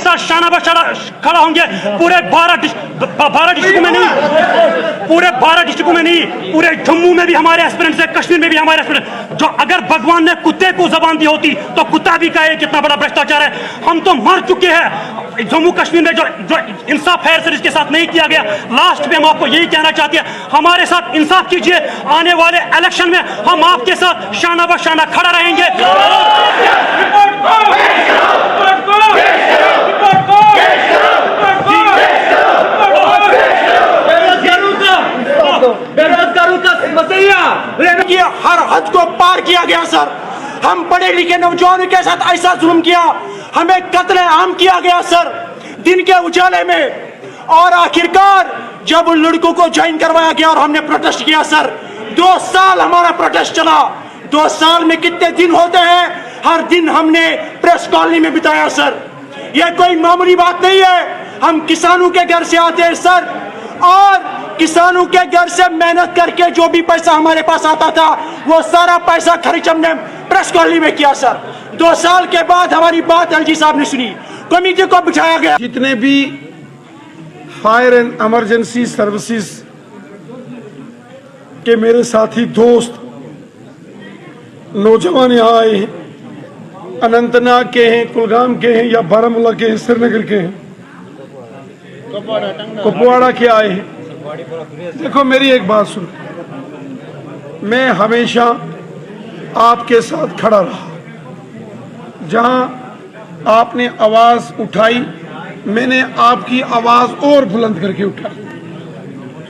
साथ शाना बशाना खड़ा होंगे। पूरे 12 डिस्ट्रिक्टों में नहीं, पूरे 12 डिस्ट्रिक्टों में नहीं, पूरे जम्मू में भी हमारे एस्पिरेंट्स है, कश्मीर में भी हमारे एस्पिरेंट्स। जो अगर भगवान ने कुत्ते को जबान दी होती तो कुत्ता भी कहे कितना बड़ा भ्रष्टाचार है। हम तो मर चुके हैं। जम्मू कश्मीर में जो इंसाफ फायर सर्विस के साथ नहीं किया गया, लास्ट में हम आपको यही कहना चाहते हैं, हमारे साथ इंसाफ कीजिए। आने वाले इलेक्शन में हम आपके साथ शाना बशाना खड़ा रहेंगे। बेरोजगारों का मसला हर हद को पार किया गया सर। हम पढ़े लिखे नौजवानों के साथ ऐसा जुल्म किया, हमें कत्ल आम किया गया सर दिन के उजाले में। और आखिरकार जब उन लड़कों को ज्वाइन करवाया गया और हमने प्रोटेस्ट किया सर, 2 साल हमारा प्रोटेस्ट चला। 2 साल में कितने दिन होते हैं, हर दिन हमने प्रेस कॉलोनी में बिताया सर। यह कोई मामूली बात नहीं है। हम किसानों के घर से आते हैं सर, और किसानों के घर से मेहनत करके जो भी पैसा हमारे पास आता था वो सारा पैसा खर्च हमने प्रेस कॉलोनी में किया सर। 2 साल के बाद हमारी बात एलजी साहब ने सुनी, कमेटी को बिठाया गया। जितने भी फायर एंड इमरजेंसी सर्विसेज के मेरे साथी दोस्त नौजवान यहाँ आए हैं, अनंतनाग के हैं, कुलगाम के हैं, या बारामूला के हैं, श्रीनगर के हैं, कुपवाड़ा के आए हैं। देखो मेरी एक बात सुन, मैं हमेशा आपके साथ खड़ा रहा। जहां आपने आवाज उठाई, मैंने आपकी आवाज और बुलंद करके उठाई।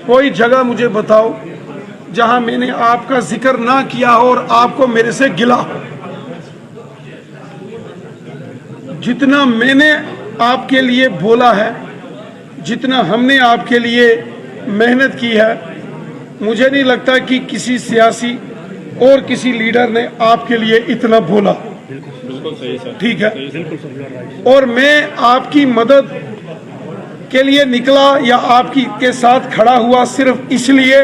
कोई जगह मुझे बताओ जहां मैंने आपका जिक्र ना किया हो और आपको मेरे से गिला हो। जितना मैंने आपके लिए बोला है, जितना हमने आपके लिए मेहनत की है, मुझे नहीं लगता कि किसी सियासी और किसी लीडर ने आपके लिए इतना बोला। ठीक है, और मैं आपकी मदद के लिए निकला या आपकी के साथ खड़ा हुआ सिर्फ इसलिए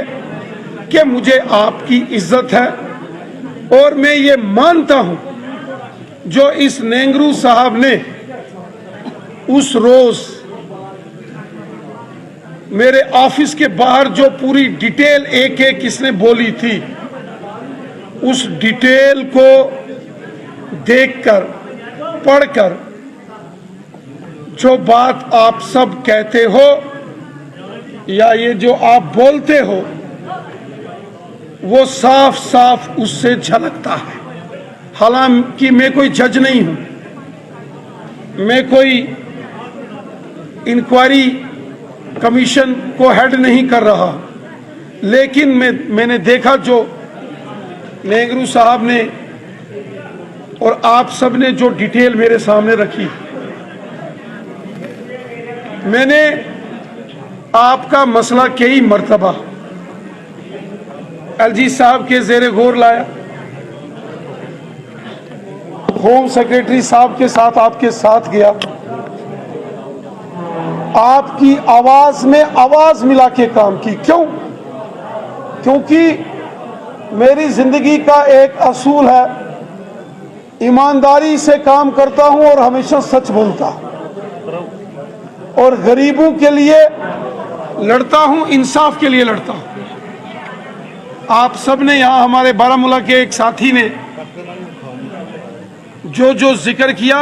कि मुझे आपकी इज्जत है। और मैं ये मानता हूं जो इस नेंगरू साहब ने उस रोज मेरे ऑफिस के बाहर जो पूरी डिटेल एक एक किसने बोली थी, उस डिटेल को देखकर पढ़कर जो बात आप सब कहते हो या ये जो आप बोलते हो, वो साफ साफ उससे झलकता है। हालांकि मैं कोई जज नहीं हूं, मैं कोई इंक्वायरी कमीशन को हेड नहीं कर रहा, लेकिन मैंने देखा जो नेहरू साहब ने और आप सब ने जो डिटेल मेरे सामने रखी, मैंने आपका मसला कई मर्तबा एलजी साहब के ज़ेरे गौर लाया, होम सेक्रेटरी साहब के साथ आपके साथ गया, आपकी आवाज में आवाज मिला के काम की। क्यों? क्योंकि मेरी जिंदगी का एक असूल है, ईमानदारी से काम करता हूं और हमेशा सच बोलता हूं, और गरीबों के लिए लड़ता हूं, इंसाफ के लिए लड़ता हूं। आप सब ने यहां हमारे बारामूला के एक साथी ने जो जो जिक्र किया,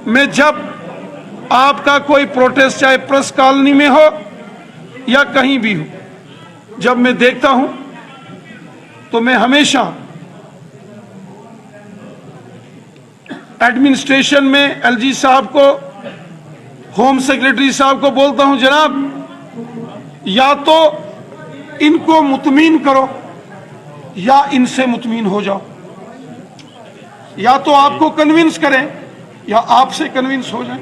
मैं जब आपका कोई प्रोटेस्ट चाहे प्रेस कॉलोनी में हो या कहीं भी हो, जब मैं देखता हूं तो मैं हमेशा एडमिनिस्ट्रेशन में एलजी साहब को, होम सेक्रेटरी साहब को बोलता हूं, जनाब या तो इनको मुतमीन करो या इनसे मुतमीन हो जाओ, या तो आपको कन्विंस करें या आपसे कन्विंस हो जाए।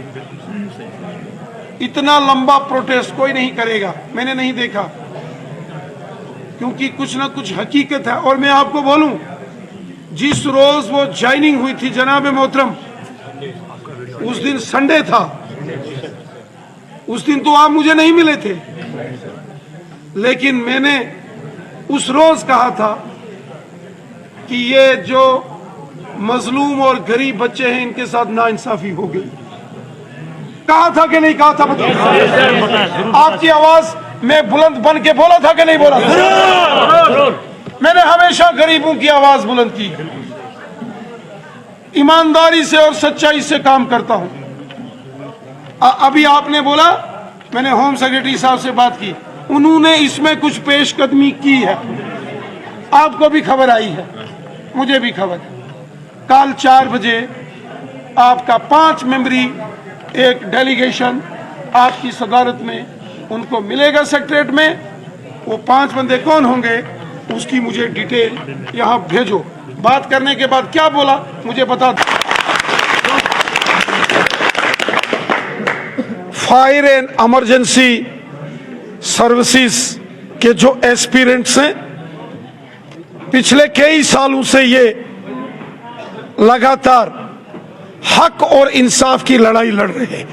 इतना लंबा प्रोटेस्ट कोई नहीं करेगा, मैंने नहीं देखा, क्योंकि कुछ ना कुछ हकीकत है। और मैं आपको बोलूं, जिस रोज वो ज्वाइनिंग हुई थी जनाब मोहतरम, उस दिन संडे था, उस दिन तो आप मुझे नहीं मिले थे, लेकिन मैंने उस रोज कहा था कि ये जो मजलूम और गरीब बच्चे हैं, इनके साथ नाइंसाफी हो गई। कहा था कि नहीं कहा था? बताओ। आपकी आवाज मैं बुलंद बन के बोला था कि नहीं बोला था? मैंने हमेशा गरीबों की आवाज बुलंद की, ईमानदारी से और सच्चाई से काम करता हूं। अभी आपने बोला, मैंने होम सेक्रेटरी साहब से बात की, उन्होंने इसमें कुछ पेशकदमी की है, आपको भी खबर आई है, मुझे भी खबर है। कल 4 बजे आपका 5 मेंबरी एक डेलीगेशन आपकी सदारत में उनको मिलेगा सेक्रेटरीट में। वो 5 बंदे कौन होंगे उसकी मुझे डिटेल यहाँ भेजो। बात करने के बाद क्या बोला मुझे बता दो। फायर एंड इमरजेंसी सर्विसेज के जो एस्पिरेंट्स हैं, पिछले कई सालों से ये लगातार हक और इंसाफ की लड़ाई लड़ रहे हैं,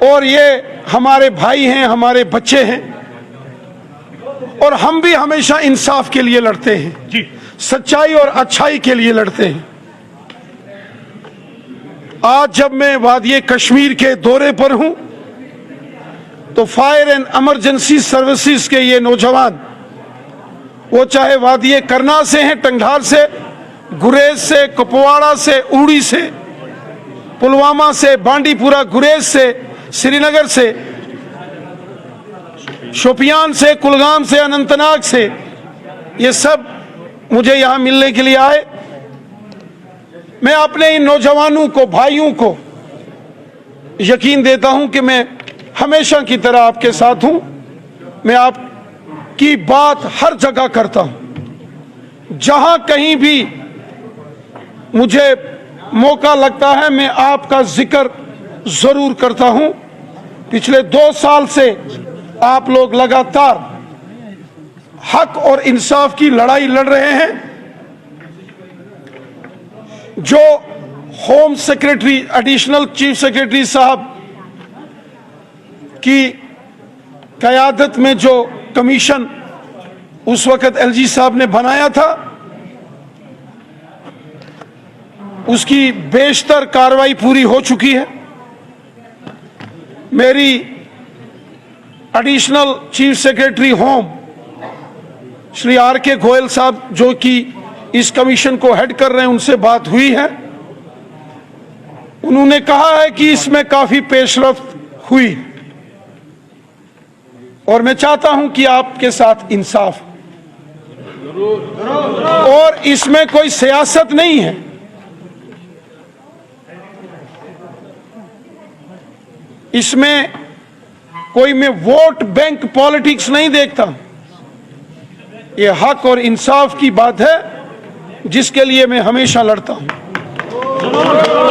और ये हमारे भाई हैं, हमारे बच्चे हैं, और हम भी हमेशा इंसाफ के लिए लड़ते हैं जी, सच्चाई और अच्छाई के लिए लड़ते हैं। आज जब मैं वादिये कश्मीर के दौरे पर हूं तो फायर एंड इमरजेंसी सर्विसेज के ये नौजवान, वो चाहे वादिये करनाल से हैं, टंगधार से, गुरेज से, कुपवाड़ा से, उड़ी से, पुलवामा से, बांडीपुरा, गुरेज से, श्रीनगर से, शोपियान से, कुलगाम से, अनंतनाग से, ये सब मुझे यहां मिलने के लिए आए। मैं अपने इन नौजवानों को, भाइयों को यकीन देता हूं कि मैं हमेशा की तरह आपके साथ हूं। मैं आपकी बात हर जगह करता हूं, जहां कहीं भी मुझे मौका लगता है मैं आपका जिक्र जरूर करता हूं। पिछले 2 साल से आप लोग लगातार हक और इंसाफ की लड़ाई लड़ रहे हैं। जो home secretary, additional chief secretary साहब की क़यादत में जो कमीशन उस वक़्त एलजी साहब ने बनाया था, उसकी बेशतर कार्रवाई पूरी हो चुकी है। मेरी additional chief secretary home Shri R K. Goyal साहब, जो कि इस कमीशन को हेड कर रहे हैं, उनसे बात हुई है। उन्होंने कहा है कि इसमें काफी पेशरफ्त हुई, और मैं चाहता हूं कि आपके साथ इंसाफ, और इसमें कोई सियासत नहीं है। इसमें कोई मैं वोट बैंक पॉलिटिक्स नहीं देखता। ये हक और इंसाफ की बात है जिसके लिए मैं हमेशा लड़ता हूं।